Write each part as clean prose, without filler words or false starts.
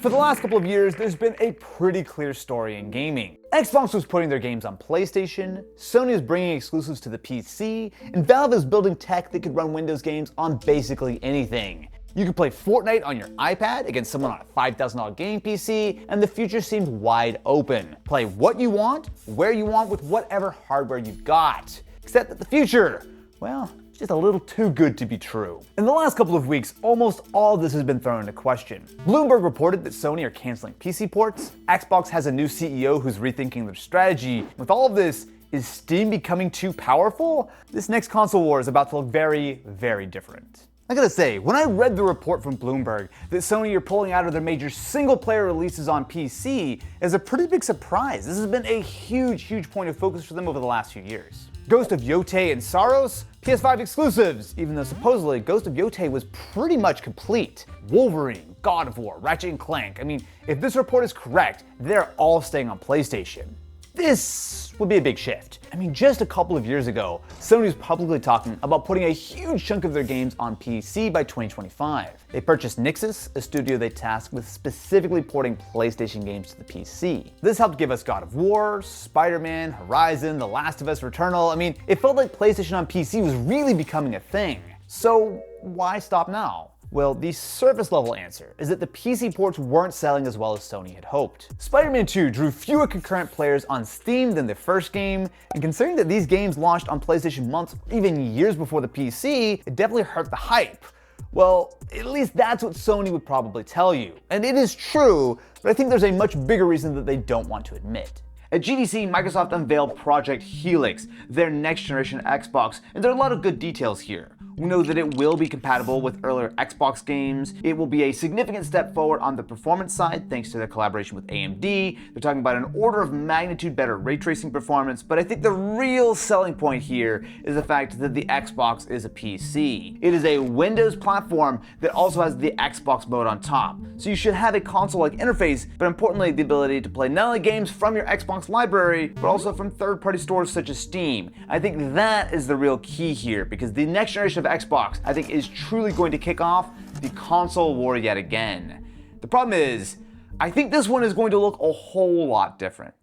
For the last couple of years, there's been a pretty clear story in gaming. Xbox was putting their games on PlayStation, Sony is bringing exclusives to the PC, and Valve is building tech that could run Windows games on basically anything. You could play Fortnite on your iPad against someone on a $5,000 gaming PC, and the future seemed wide open. Play what you want, where you want, with whatever hardware you've got. Except that the future, well, just a little too good to be true. In the last couple of weeks, almost all of this has been thrown into question. Bloomberg reported that Sony are canceling PC ports, Xbox has a new CEO who's rethinking their strategy. With all of this, is Steam becoming too powerful? This next console war is about to look very, very different. I gotta say, when I read the report from Bloomberg that Sony are pulling out of their major single-player releases on PC, is a pretty big surprise. This has been a huge point of focus for them over the last few years. Ghost of Yotei and Saros, PS5 exclusives, even though supposedly Ghost of Yotei was pretty much complete. Wolverine, God of War, Ratchet & Clank. I mean, if this report is correct, they're all staying on PlayStation. This would be a big shift. I mean, just a couple of years ago, Sony was publicly talking about putting a huge chunk of their games on PC by 2025. They purchased Nixxes, a studio they tasked with specifically porting PlayStation games to the PC. This helped give us God of War, Spider-Man, Horizon, The Last of Us, Returnal. I mean, it felt like PlayStation on PC was really becoming a thing. So why stop now? Well, the surface level answer is that the PC ports weren't selling as well as Sony had hoped. Spider-Man 2 drew fewer concurrent players on Steam than the first game, and considering that these games launched on PlayStation months or even years before the PC, it definitely hurt the hype. Well, at least that's what Sony would probably tell you. And it is true, but I think there's a much bigger reason that they don't want to admit. At GDC, Microsoft unveiled Project Helix, their next generation Xbox, and there are a lot of good details here. We know that it will be compatible with earlier Xbox games. It will be a significant step forward on the performance side thanks to their collaboration with AMD. They're talking about an order of magnitude better ray tracing performance, but I think the real selling point here is the fact that the Xbox is a PC. It is a Windows platform that also has the Xbox mode on top. So you should have a console-like interface, but importantly, the ability to play not only games from your Xbox library, but also from third-party stores such as Steam. I think that is the real key here, because the next generation of Xbox, I think, is truly going to kick off the console war yet again. The problem is, I think this one is going to look a whole lot different.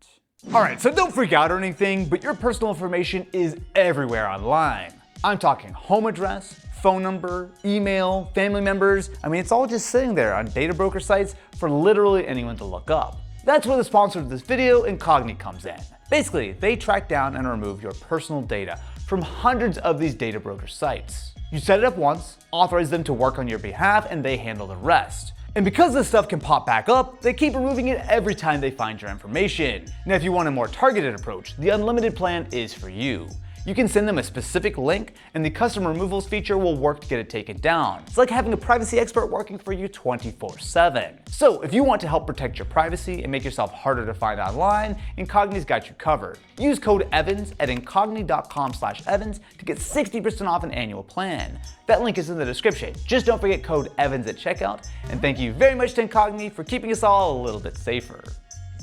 Alright, so don't freak out or anything, but your personal information is everywhere online. I'm talking home address, phone number, email, family members. I mean, it's all just sitting there on data broker sites for literally anyone to look up. That's where the sponsor of this video, Incogni, comes in. Basically, they track down and remove your personal data from hundreds of these data broker sites. You set it up once, authorize them to work on your behalf, and they handle the rest. And because this stuff can pop back up, they keep removing it every time they find your information. Now, if you want a more targeted approach, the unlimited plan is for you. You can send them a specific link, and the custom removals feature will work to get it taken down. It's like having a privacy expert working for you 24/7. So if you want to help protect your privacy and make yourself harder to find online, Incogni's got you covered. Use code EVANS at incogni.com/Evans to get 60% off an annual plan. That link is in the description. Just don't forget code EVANS at checkout, and thank you very much to Incogni for keeping us all a little bit safer.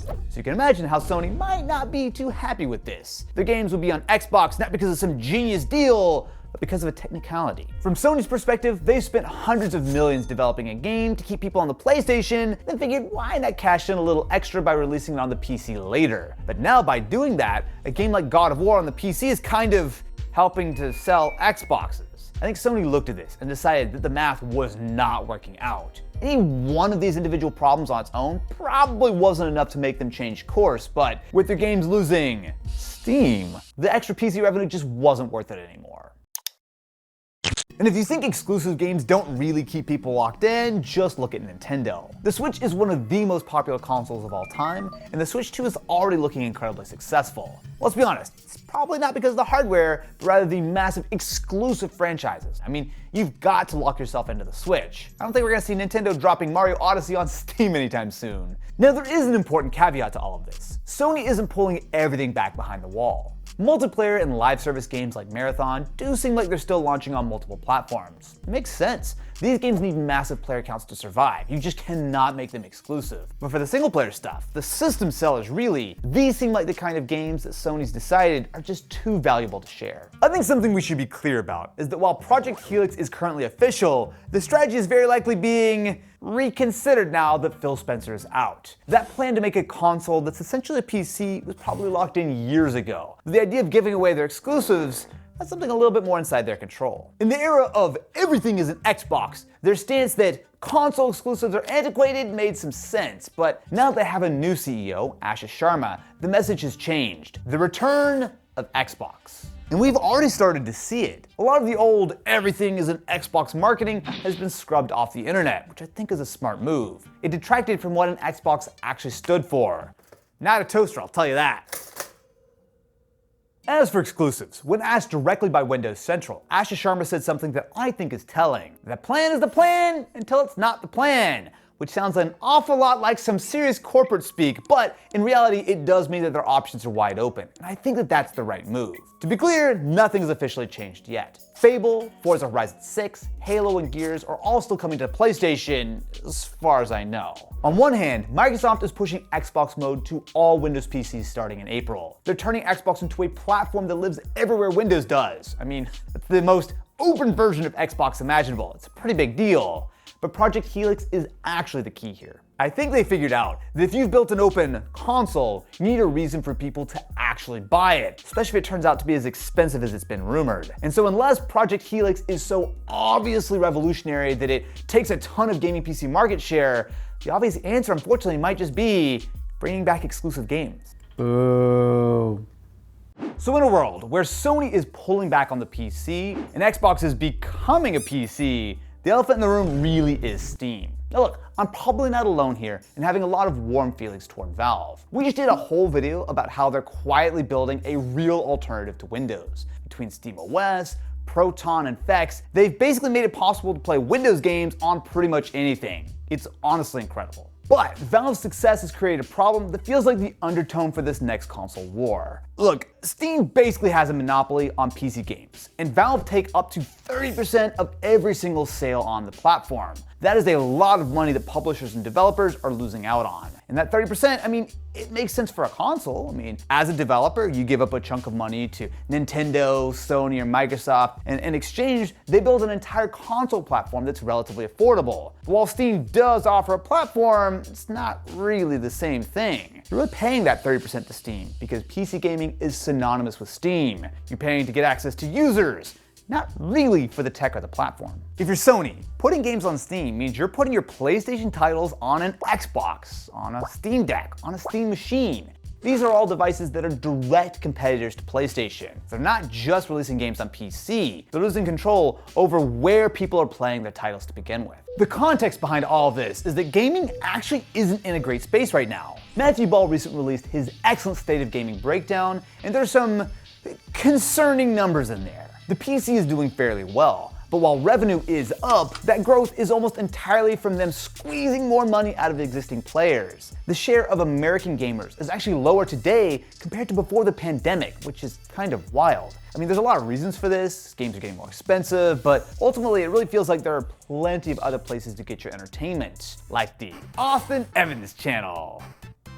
So you can imagine how Sony might not be too happy with this. Their games will be on Xbox not because of some genius deal, but because of a technicality. From Sony's perspective, they've spent hundreds of millions developing a game to keep people on the PlayStation, then figured why not cash in a little extra by releasing it on the PC later. But now by doing that, a game like God of War on the PC is kind of helping to sell Xboxes. I think Sony looked at this and decided that the math was not working out. Any one of these individual problems on its own probably wasn't enough to make them change course, but with their games losing steam, the extra PC revenue just wasn't worth it anymore. And if you think exclusive games don't really keep people locked in, just look at Nintendo. The Switch is one of the most popular consoles of all time, and the Switch 2 is already looking incredibly successful. Let's be honest, it's probably not because of the hardware, but rather the massive exclusive franchises. I mean, you've got to lock yourself into the Switch. I don't think we're gonna see Nintendo dropping Mario Odyssey on Steam anytime soon. Now, there is an important caveat to all of this. Sony isn't pulling everything back behind the wall. Multiplayer and live service games like Marathon do seem like they're still launching on multiple platforms. It makes sense. these games need massive player counts to survive. You just cannot make them exclusive. But for the single player stuff, the system sellers really, these seem like the kind of games that Sony's decided are just too valuable to share. I think something we should be clear about is that while Project Helix is currently official, the strategy is very likely being reconsidered now that Phil Spencer is out. That plan to make a console that's essentially a PC was probably locked in years ago. The idea of giving away their exclusives, that's something a little bit more inside their control. In the era of everything is an Xbox, their stance that console exclusives are antiquated made some sense, but now that they have a new CEO, Ashish Sharma, the message has changed. The return of Xbox. And we've already started to see it. A lot of the old everything is an Xbox marketing has been scrubbed off the internet, which I think is a smart move. It detracted from what an Xbox actually stood for. Not a toaster, I'll tell you that. As for exclusives, when asked directly by Windows Central, Ashish Sharma said something that I think is telling. The plan is the plan until it's not the plan, which sounds an awful lot like some serious corporate speak, but in reality it does mean that their options are wide open, and I think that that's the right move. To be clear, nothing has officially changed yet. Fable, Forza Horizon 6, Halo, and Gears are all still coming to PlayStation, as far as I know. On one hand, Microsoft is pushing Xbox mode to all Windows PCs starting in April. They're turning Xbox into a platform that lives everywhere Windows does. I mean, it's the most open version of Xbox imaginable. It's a pretty big deal. But Project Helix is actually the key here. I think they figured out that if you've built an open console, you need a reason for people to actually buy it, especially if it turns out to be as expensive as it's been rumored. And so unless Project Helix is so obviously revolutionary that it takes a ton of gaming PC market share, the obvious answer unfortunately might just be bringing back exclusive games. Boo. So in a world where Sony is pulling back on the PC and Xbox is becoming a PC, the elephant in the room really is Steam. Now look, I'm probably not alone here in having a lot of warm feelings toward Valve. We just did a whole video about how they're quietly building a real alternative to Windows. Between SteamOS, Proton, and Fex, they've basically made it possible to play Windows games on pretty much anything. It's honestly incredible. But Valve's success has created a problem that feels like the undertone for this next console war. Look, Steam basically has a monopoly on PC games, and Valve take up to 30% of every single sale on the platform. That is a lot of money that publishers and developers are losing out on. And that 30%, I mean, it makes sense for a console. I mean, as a developer, you give up a chunk of money to Nintendo, Sony, or Microsoft, and in exchange, they build an entire console platform that's relatively affordable. But while Steam does offer a platform, it's not really the same thing. You're really paying that 30% to Steam because PC gaming is synonymous with Steam. You're paying to get access to users, not really for the tech or the platform. If you're Sony, putting games on Steam means you're putting your PlayStation titles on an Xbox, on a Steam Deck, on a Steam machine. These are all devices that are direct competitors to PlayStation. They're not just releasing games on PC, they're losing control over where people are playing their titles to begin with. The context behind all of this is that gaming actually isn't in a great space right now. Matthew Ball recently released his excellent State of Gaming breakdown, and there's some concerning numbers in there. The PC is doing fairly well, but while revenue is up, that growth is almost entirely from them squeezing more money out of existing players. The share of American gamers is actually lower today compared to before the pandemic, which is kind of wild. I mean, there's a lot of reasons for this. Games are getting more expensive, but ultimately it really feels like there are plenty of other places to get your entertainment, like the Austin Evans channel.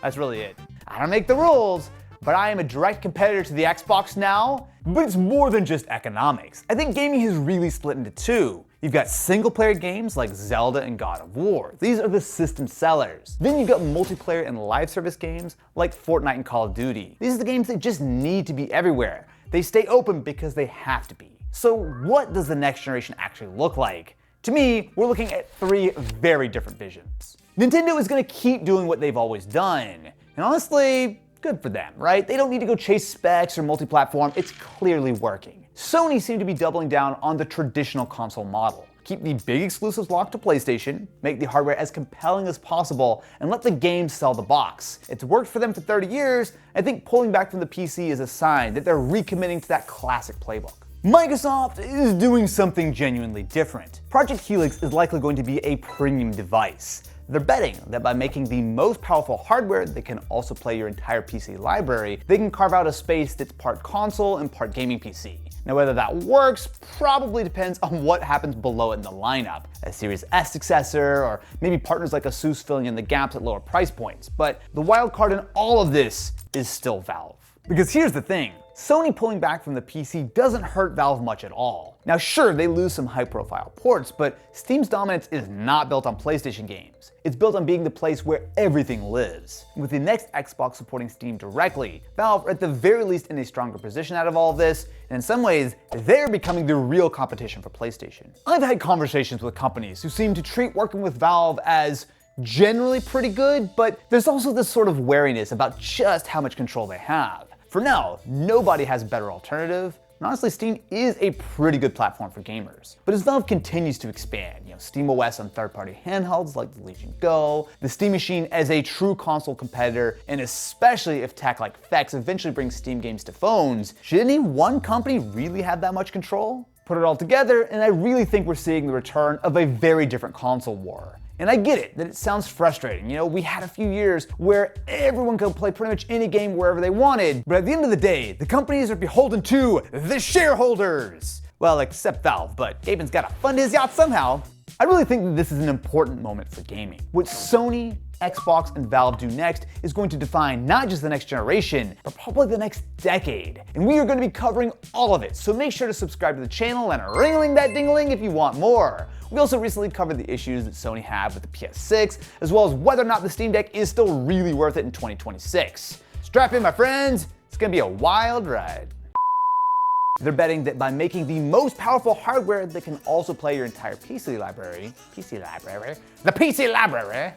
That's really it. I don't make the rules, but I am a direct competitor to the Xbox now. But it's more than just economics. I think gaming has really split into two. You've got single-player games like Zelda and God of War. These are the system sellers. Then you've got multiplayer and live service games like Fortnite and Call of Duty. These are the games that just need to be everywhere. They stay open because they have to be. So what does the next generation actually look like? To me, we're looking at three very different visions. Nintendo is going to keep doing what they've always done. And honestly, good for them, right? They don't need to go chase specs or multi-platform. It's clearly working. Sony seemed to be doubling down on the traditional console model. Keep the big exclusives locked to PlayStation, make the hardware as compelling as possible, and let the games sell the box. It's worked for them for 30 years. I think pulling back from the PC is a sign that they're recommitting to that classic playbook. Microsoft is doing something genuinely different. Project Helix is likely going to be a premium device. They're betting that by making the most powerful hardware that can also play your entire PC library, they can carve out a space that's part console and part gaming PC. Now whether that works probably depends on what happens below it in the lineup, a Series S successor, or maybe partners like Asus filling in the gaps at lower price points. But the wild card in all of this is still Valve. Because here's the thing, Sony pulling back from the PC doesn't hurt Valve much at all. Now sure, they lose some high-profile ports, but Steam's dominance is not built on PlayStation games. It's built on being the place where everything lives. With the next Xbox supporting Steam directly, Valve are at the very least in a stronger position out of all of this, and in some ways, they're becoming the real competition for PlayStation. I've had conversations with companies who seem to treat working with Valve as generally pretty good, but there's also this sort of wariness about just how much control they have. For now, nobody has a better alternative, and honestly, Steam is a pretty good platform for gamers. But as Valve continues to expand, SteamOS on third-party handhelds like the Legion Go, the Steam Machine as a true console competitor, and especially if tech like Fex eventually brings Steam games to phones, should any one company really have that much control? Put it all together, and I really think we're seeing the return of a very different console war. And I get it, that it sounds frustrating. We had a few years where everyone could play pretty much any game wherever they wanted, but at the end of the day, the companies are beholden to the shareholders. Well, except Valve, but Gaben's gotta fund his yacht somehow. I really think that this is an important moment for gaming. What Sony, Xbox, and Valve do next is going to define not just the next generation, but probably the next decade. And we are going to be covering all of it, so make sure to subscribe to the channel and ring-a-ling that ding-a-ling if you want more. We also recently covered the issues that Sony had with the PS6, as well as whether or not the Steam Deck is still really worth it in 2026. Strap in, my friends, it's gonna be a wild ride. They're betting that by making the most powerful hardware that can also play your entire PC library, the PC library,